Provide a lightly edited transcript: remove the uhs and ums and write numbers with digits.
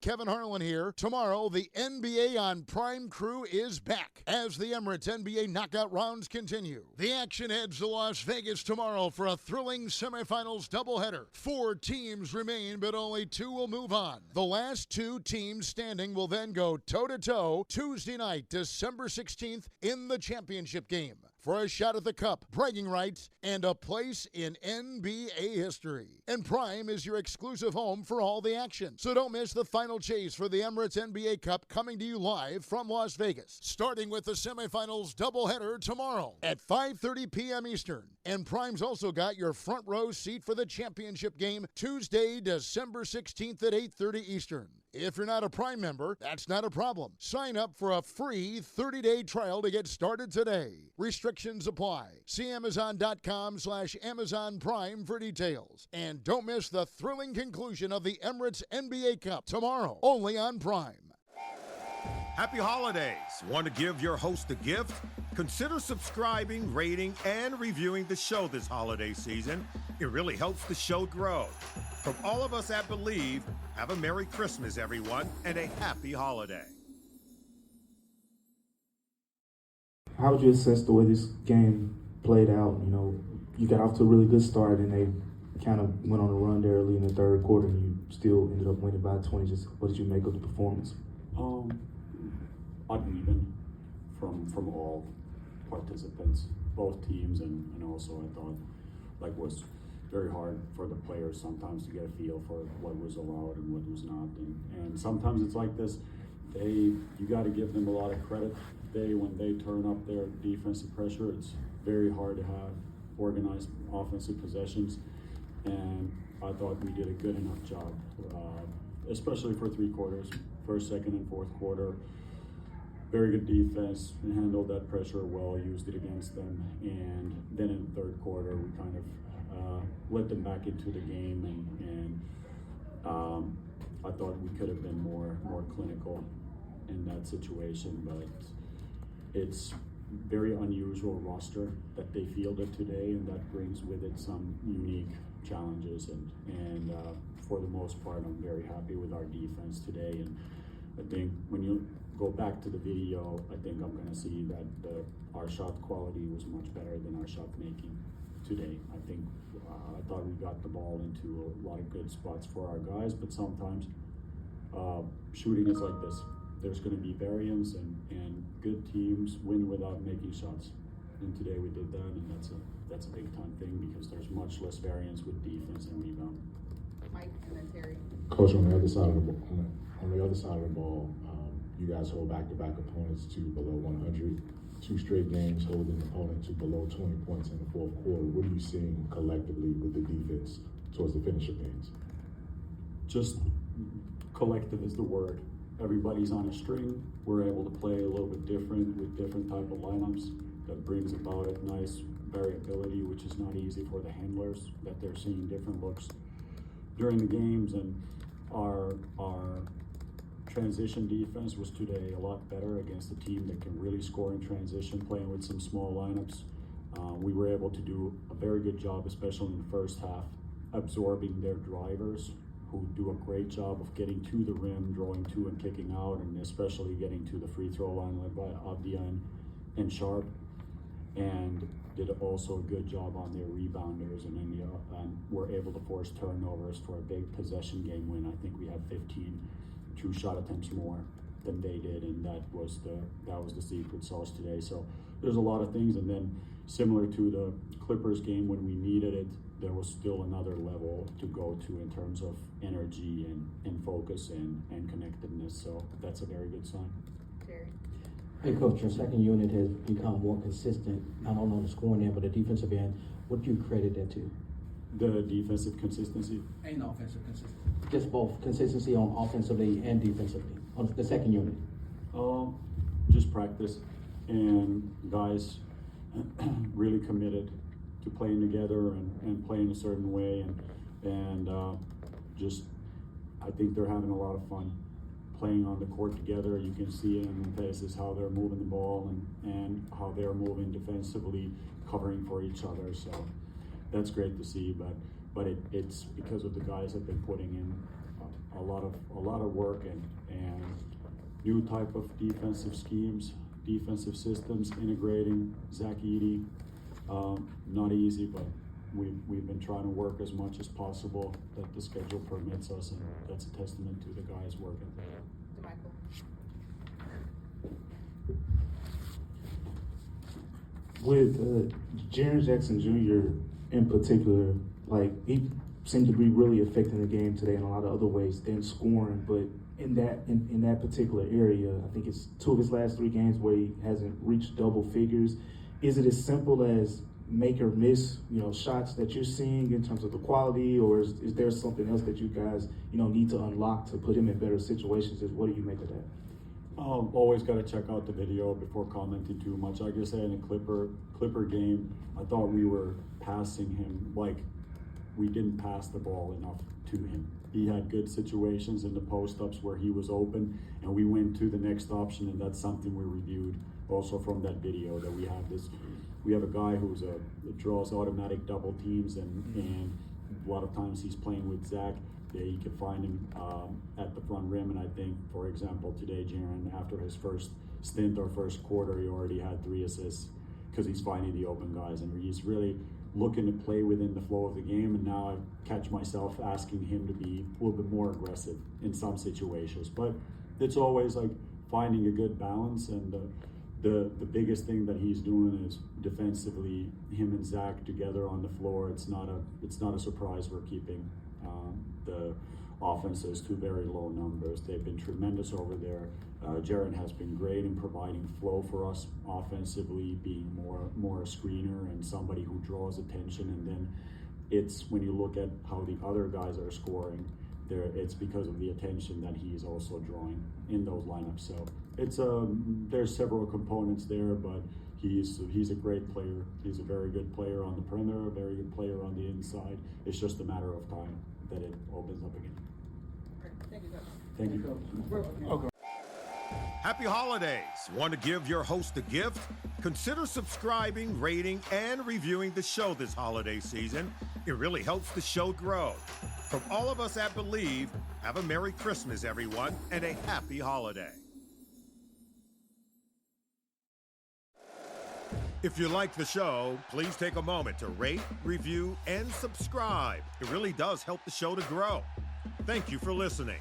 Kevin Harlan here. Tomorrow, the NBA on Prime Crew is back as the Emirates NBA knockout rounds continue. The action heads to Las Vegas tomorrow for a thrilling semifinals doubleheader. 4 teams remain, but only 2 will move on. The last 2 teams standing will then go toe-to-toe Tuesday night, December 16th, in the championship game for a shot at the cup, bragging rights, and a place in NBA history. And Prime is your exclusive home for all the action. So don't miss the final chase for the Emirates NBA Cup, coming to you live from Las Vegas, starting with the semifinals doubleheader tomorrow at 5:30 p.m. Eastern. And Prime's also got your front row seat for the championship game Tuesday, December 16th at 8:30 Eastern. If you're not a Prime member, that's not a problem. Sign up for a free 30-day trial to get started today. Restrictions apply. See Amazon.com/Amazon Prime for details. And don't miss the thrilling conclusion of the Emirates NBA Cup tomorrow, only on Prime. Happy holidays. Want to give your host a gift? Consider subscribing, rating, and reviewing the show this holiday season. It really helps the show grow. From all of us at Believe, have a Merry Christmas, everyone, and a happy holiday. How would you assess the way this game played out? You know, you got off to a really good start, and they kind of went on a run there early in the third quarter, and you still ended up winning by 20. Just what did you make of the performance? Uneven from all participants, both teams, and also I thought like was very hard for the players sometimes to get a feel for what was allowed and what was not, and sometimes it's like this. You got to give them a lot of credit. When they turn up their defensive pressure, it's very hard to have organized offensive possessions, and I thought we did a good enough job, especially for 3 quarters, first, second, and fourth quarter. Very good defense, and handled that pressure well, used it against them, and then in the third quarter we kind of let them back into the game, and I thought we could have been more clinical in that situation, but it's very unusual roster that they fielded today, and that brings with it some unique challenges, and for the most part I'm very happy with our defense today. And I think when you go back to the video, I think I'm going to see that our shot quality was much better than our shot making today. I think I thought we got the ball into a lot of good spots for our guys, but sometimes shooting is like this. There's going to be variance, and good teams win without making shots. And today we did that, and that's a big time thing because there's much less variance with defense and rebound. Mike and then Terry. Coach, on the other side of the ball, you guys hold back-to-back opponents to below 100. 2 straight games holding an opponent to below 20 points in the fourth quarter. What are you seeing collectively with the defense towards the finish of games? Just collective is the word. Everybody's on a string. We're able to play a little bit different with different type of lineups. That brings about a nice variability, which is not easy for the handlers, that they're seeing different looks during the games. And our transition defense was today a lot better against a team that can really score in transition, playing with some small lineups. We were able to do a very good job, especially in the first half, absorbing their drivers, who do a great job of getting to the rim, drawing to and kicking out, and especially getting to the free throw line led by Avdia and Sharp, and did also a good job on their rebounders, and then were able to force turnovers for a big possession game win. I think we had 15 true shot attempts more than they did, and that was the secret sauce today. So there's a lot of things, and then similar to the Clippers game when we needed it, there was still another level to go to in terms of energy and focus and connectedness. So that's a very good sign. Terry. Hey Coach, your second unit has become more consistent, not only on the scoring end, but the defensive end. What do you credit that to? The defensive consistency. And offensive consistency. Just both, consistency on offensively and defensively, on the second unit. Just practice, and guys really committed to playing together and playing a certain way, and just I think they're having a lot of fun playing on the court together. You can see it in their faces how they're moving the ball and how they're moving defensively, covering for each other. So that's great to see, but it's because of the guys that have been putting in a lot of work and new type of defensive schemes, defensive systems, integrating Zach Edey. Not easy, but we've been trying to work as much as possible that the schedule permits us, and that's a testament to the guys working. DeMichael. With Jaren Jackson Jr. in particular, like he seemed to be really affecting the game today in a lot of other ways than scoring, but in that particular area, I think it's 2 of his last 3 games where he hasn't reached double figures. Is it as simple as make or miss, shots that you're seeing in terms of the quality, or is there something else that you guys, need to unlock to put him in better situations? What do you make of that? Always got to check out the video before commenting too much. Like I said, in the Clipper game, I thought we were passing him, like we didn't pass the ball enough to him. He had good situations in the post-ups where he was open, and we went to the next option, and that's something we reviewed also from that video, that we have a guy who's draws automatic double teams, and a lot of times he's playing with Zach. Yeah, you can find him at the front rim, and I think, for example, today, Jaren, after his first stint or first quarter, he already had 3 assists because he's finding the open guys, and he's really looking to play within the flow of the game. And now I catch myself asking him to be a little bit more aggressive in some situations, but it's always like finding a good balance. And the biggest thing that he's doing is defensively, him and Zach together on the floor. It's not a surprise we're keeping the offenses to very low numbers. They've been tremendous over there. Jaren has been great in providing flow for us offensively, being more a screener and somebody who draws attention. And then it's when you look at how the other guys are scoring, it's because of the attention that he's also drawing in those lineups. So it's there's several components there, but he's a great player. He's a very good player on the perimeter, a very good player on the inside. It's just a matter of time that it opens up again. Thank you, Coach. Thank you. Okay. Happy holidays! Want to give your host a gift? Consider subscribing, rating, and reviewing the show this holiday season. It really helps the show grow. From all of us at Believe, have a Merry Christmas, everyone, and a happy holiday. If you like the show, please take a moment to rate, review, and subscribe. It really does help the show to grow. Thank you for listening.